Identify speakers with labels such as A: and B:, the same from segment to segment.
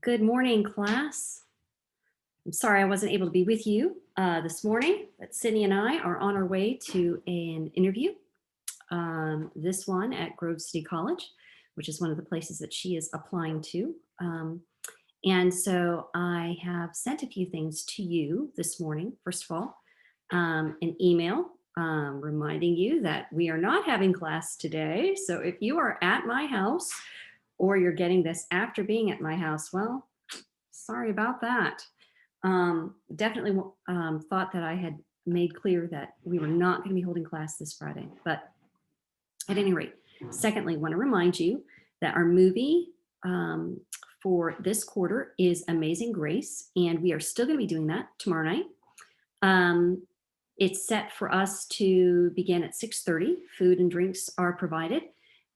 A: Good morning, class. I'm sorry I wasn't able to be with you this morning, but Sydney and I are on our way to an interview. This one at Grove City College, which is one of the places that she is applying to. And so I have sent a few things to you this morning. First of all, an email reminding you that we are not having class today. So if you are at my house or you're getting this after being at my house, well, sorry about that. Definitely thought that I had made clear that we were not going to be holding class this Friday. But at any rate, secondly, want to remind you that our movie for this quarter is Amazing Grace, and we are still going to be doing that tomorrow night. It's set for us to begin at 6:30. Food and drinks are provided,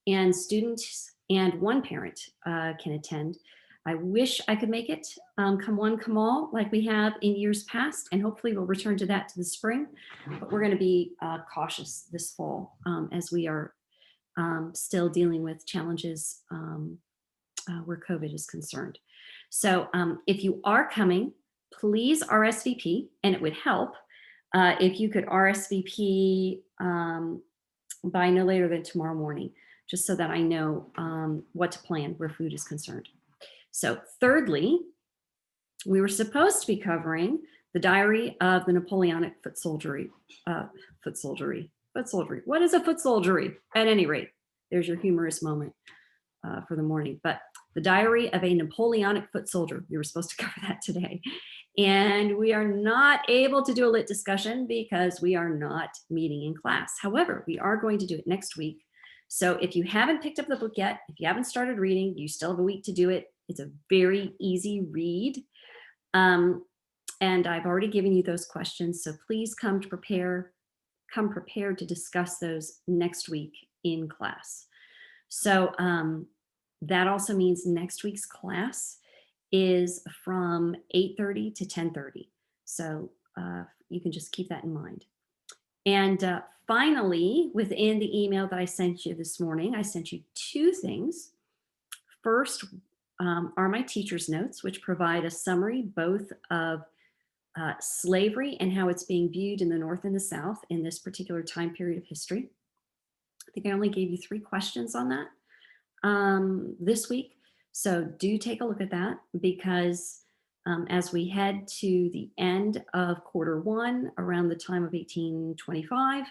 A: and students and one parent can attend. I wish I could make it come one, come all, like we have in years past, and hopefully we'll return to that to the spring. But we're going to be cautious this fall as we are still dealing with challenges where COVID is concerned. So if you are coming, please RSVP, and it would help if you could RSVP by no later than tomorrow morning, just so that I know what to plan where food is concerned. So thirdly, we were supposed to be covering the diary of the Napoleonic foot soldiery. Foot soldiery. What is a foot soldiery? At any rate, there's your humorous moment for the morning. But the diary of a Napoleonic foot soldier. We were supposed to cover that today. And we are not able to do a lit discussion because we are not meeting in class. However, we are going to do it next week. So if you haven't picked up the book yet, if you haven't started reading, you still have a week to do it. It's a very easy read. And I've already given you those questions. So please come prepared to discuss those next week in class. So that also means next week's class is from 8:30 to 10:30. So you can just keep that in mind. And finally, within the email that I sent you this morning, I sent you two things. First are my teacher's notes, which provide a summary both of slavery and how it's being viewed in the North and the South in this particular time period of history. I think I only gave you 3 questions on that this week. So do take a look at that because as we head to the end of quarter 1 around the time of 1825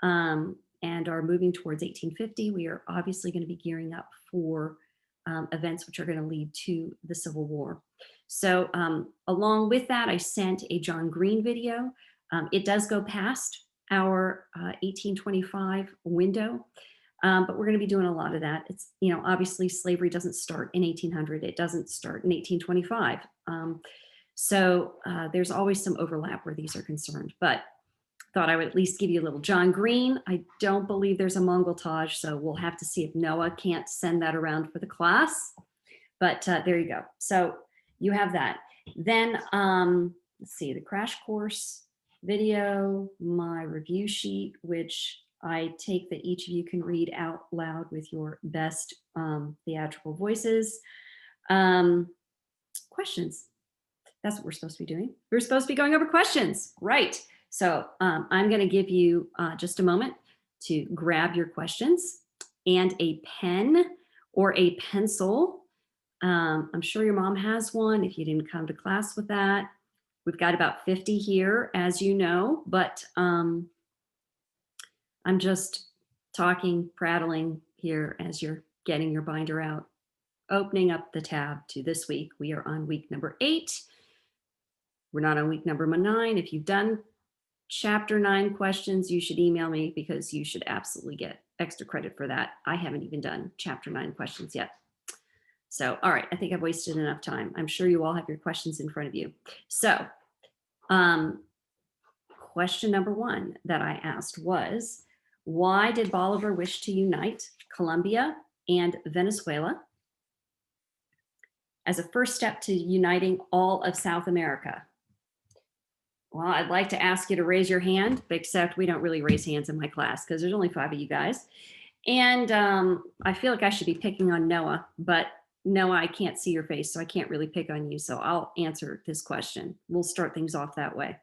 A: and are moving towards 1850, we are obviously going to be gearing up for events which are going to lead to the Civil War. So along with that, I sent a John Green video. It does go past our 1825 window, but we're going to be doing a lot of that. It's, obviously slavery doesn't start in 1800. It doesn't start in 1825. So there's always some overlap where these are concerned, but thought I would at least give you a little John Green. I don't believe there's a Mongol Taj, so we'll have to see if Noah can't send that around for the class. But there you go. So you have that. Then let's see, the crash course video, my review sheet, which I take that each of you can read out loud with your best theatrical voices. Questions. That's what we're supposed to be doing. We're supposed to be going over questions, right? So I'm going to give you just a moment to grab your questions and a pen or a pencil. I'm sure your mom has one if you didn't come to class with that. We've got about 50 here, as you know, but I'm just talking, prattling here as you're getting your binder out. Opening up the tab to this week. We are on week number 8. We're not on week number 9. If you've done chapter 9 questions, you should email me because you should absolutely get extra credit for that. I haven't even done chapter 9 questions yet. So, all right, I think I've wasted enough time. I'm sure you all have your questions in front of you. So, question number 1 that I asked was, why did Bolivar wish to unite Colombia and Venezuela as a first step to uniting all of South America? Well, I'd like to ask you to raise your hand, except we don't really raise hands in my class because there's only 5 of you guys. And I feel like I should be picking on Noah, but No, I can't see your face, so I can't really pick on you. So I'll answer this question. We'll start things off that way.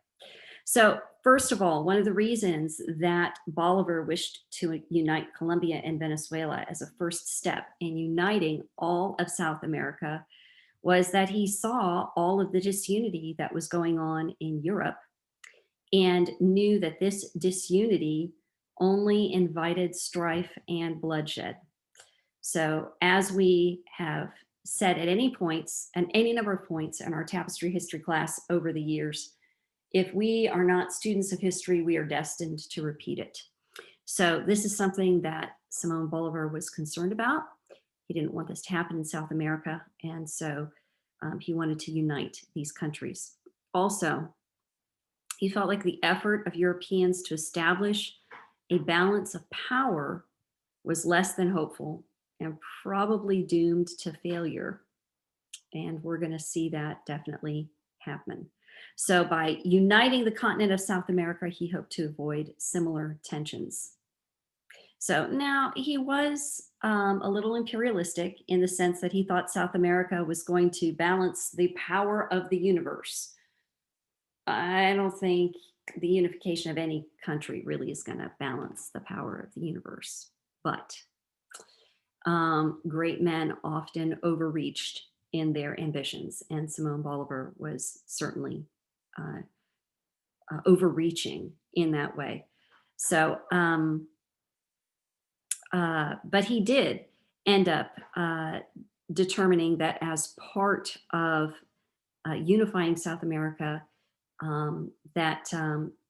A: So, first of all, one of the reasons that Bolivar wished to unite Colombia and Venezuela as a first step in uniting all of South America was that he saw all of the disunity that was going on in Europe and knew that this disunity only invited strife and bloodshed. So, as we have said at any points and any number of points in our tapestry history class over the years, if we are not students of history, we are destined to repeat it. So, this is something that Simon Bolivar was concerned about. He didn't want this to happen in South America, and so he wanted to unite these countries. Also, he felt like the effort of Europeans to establish a balance of power was less than hopeful and probably doomed to failure. And we're going to see that definitely happen. So, by uniting the continent of South America, he hoped to avoid similar tensions. So, now he was a little imperialistic in the sense that he thought South America was going to balance the power of the universe. I don't think the unification of any country really is going to balance the power of the universe. But great men often overreached in their ambitions, and Simon Bolivar was certainly uh, overreaching in that way. So, but he did end up determining that as part of unifying South America, that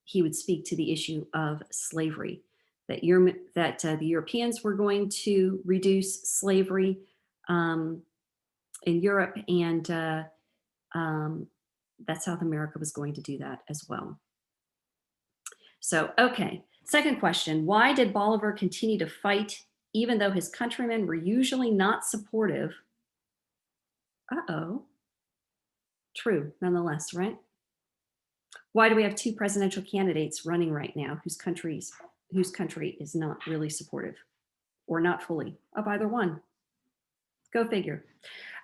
A: he would speak to the issue of slavery. That the Europeans were going to reduce slavery um, in Europe, and um, that South America was going to do that as well. So, okay. Second question: why did Bolivar continue to fight even though his countrymen were usually not supportive? Uh oh. True, nonetheless, right? Why do we have two presidential candidates running right now whose country is not really supportive or not fully of either one? Go figure.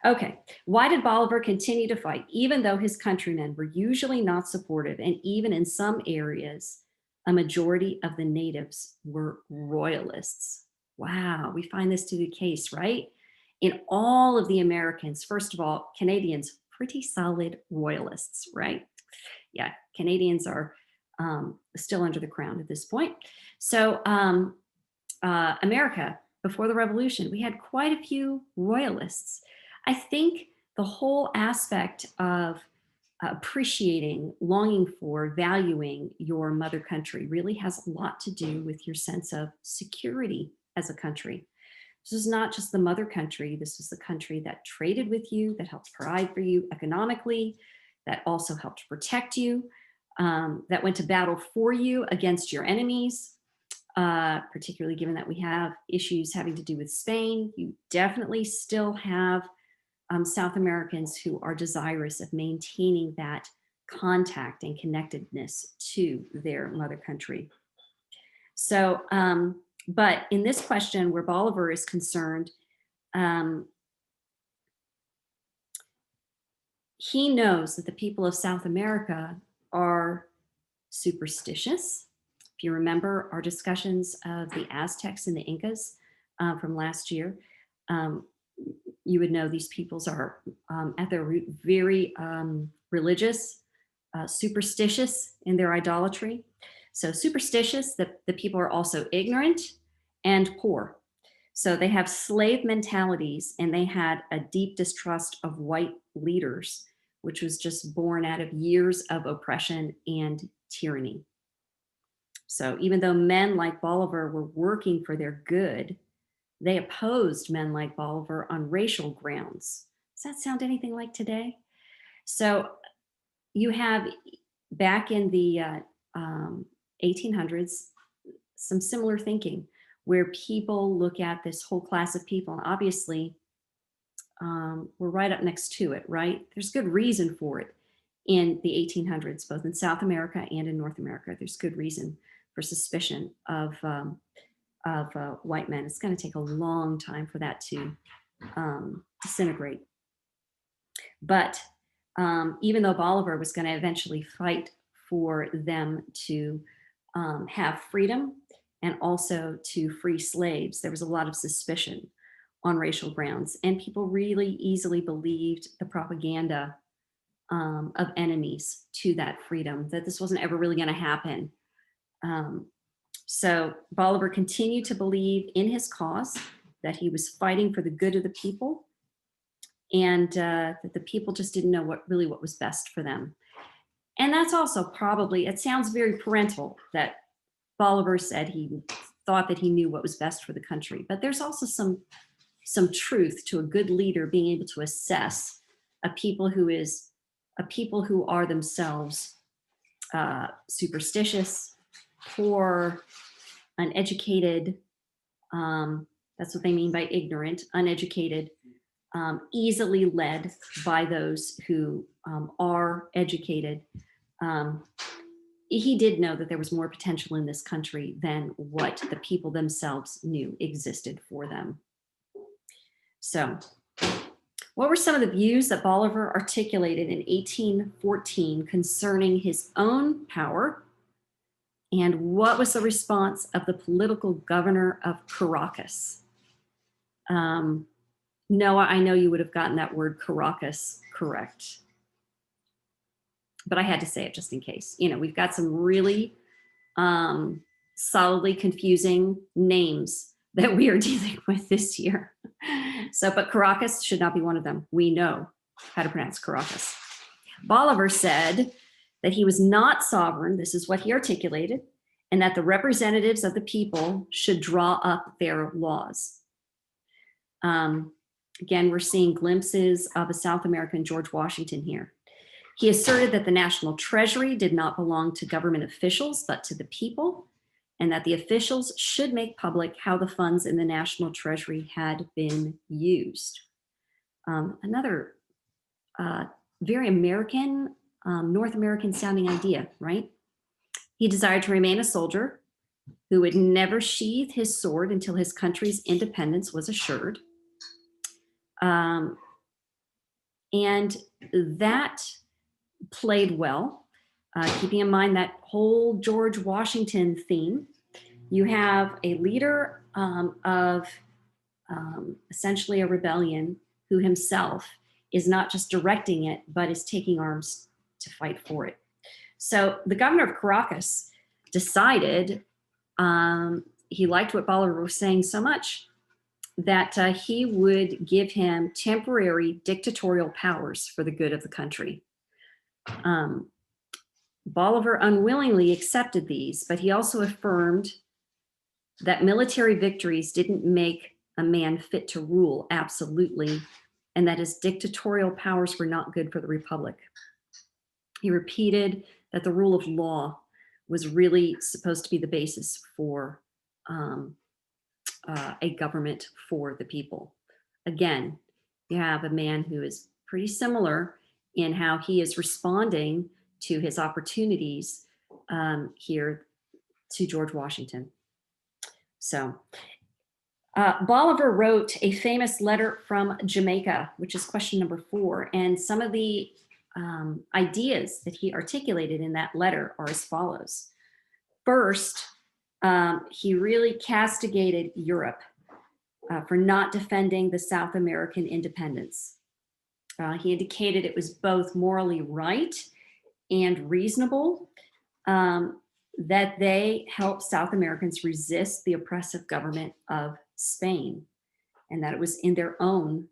A: Okay. Why did Bolivar continue to fight even though his countrymen were usually not supportive, and even in some areas a majority of the natives were royalists? Wow, we find this to be the case, right? In all of the Americans, first of all, Canadians, pretty solid royalists, right? Yeah, Canadians are still under the crown at this point. So, America, before the revolution, we had quite a few royalists. I think the whole aspect of appreciating, longing for, valuing your mother country really has a lot to do with your sense of security as a country. This is not just the mother country. This is the country that traded with you, that helped provide for you economically, that also helped protect you, that went to battle for you against your enemies, particularly given that we have issues having to do with Spain. You definitely still have South Americans who are desirous of maintaining that contact and connectedness to their mother country. So, but in this question, where Bolivar is concerned, um, he knows that the people of South America are superstitious. If you remember our discussions of the Aztecs and the Incas from last year, um, you would know these peoples are at their root very religious, superstitious in their idolatry. So superstitious, the people are also ignorant and poor. So they have slave mentalities, and they had a deep distrust of white leaders, which was just born out of years of oppression and tyranny. So even though men like Bolivar were working for their good, they opposed men like Bolivar on racial grounds. Does that sound anything like today? So you have back in the 1800s some similar thinking where people look at this whole class of people, and obviously we're right up next to it, right? There's good reason for it in the 1800s, both in South America and in North America. There's good reason for suspicion of white men. It's going to take a long time for that to disintegrate. But even though Bolivar was going to eventually fight for them to have freedom and also to free slaves, there was a lot of suspicion on racial grounds, and people really easily believed the propaganda of enemies to that freedom, that this wasn't ever really going to happen. Um, so Bolivar continued to believe in his cause, that he was fighting for the good of the people, and that the people just didn't know what was best for them. And that's also probably, it sounds very parental that Bolivar said he thought that he knew what was best for the country, but there's also some truth to a good leader being able to assess a people who are themselves superstitious, poor, uneducated. That's what they mean by ignorant, uneducated, easily led by those who are educated. Um, he did know that there was more potential in this country than what the people themselves knew existed for them. So, what were some of the views that Bolivar articulated in 1814 concerning his own power? And what was the response of the political governor of Caracas? Noah, I know you would have gotten that word Caracas correct, but I had to say it just in case. You know, we've got some really solidly confusing names that we are dealing with this year. So, but Caracas should not be one of them. We know how to pronounce Caracas. Bolivar said that he was not sovereign, this is what he articulated, and that the representatives of the people should draw up their laws. Again, we're seeing glimpses of a South American George Washington here. He asserted that the national treasury did not belong to government officials, but to the people, and that the officials should make public how the funds in the national treasury had been used. Another very American, North American sounding idea, right? He desired to remain a soldier who would never sheathe his sword until his country's independence was assured. And that played well, keeping in mind that whole George Washington theme. You have a leader of essentially a rebellion who himself is not just directing it, but is taking arms to fight for it. So the governor of Caracas decided he liked what Bolivar was saying so much that he would give him temporary dictatorial powers for the good of the country. Bolivar unwillingly accepted these, but he also affirmed that military victories didn't make a man fit to rule absolutely, and that his dictatorial powers were not good for the republic. He repeated that the rule of law was really supposed to be the basis for a government for the people. Again, you have a man who is pretty similar in how he is responding to his opportunities here to George Washington. So Bolivar wrote a famous letter from Jamaica, which is question number 4. And some of the ideas that he articulated in that letter are as follows. First, he really castigated Europe for not defending the South American independence. He indicated it was both morally right and reasonable that they helped South Americans resist the oppressive government of Spain, and that it was in their own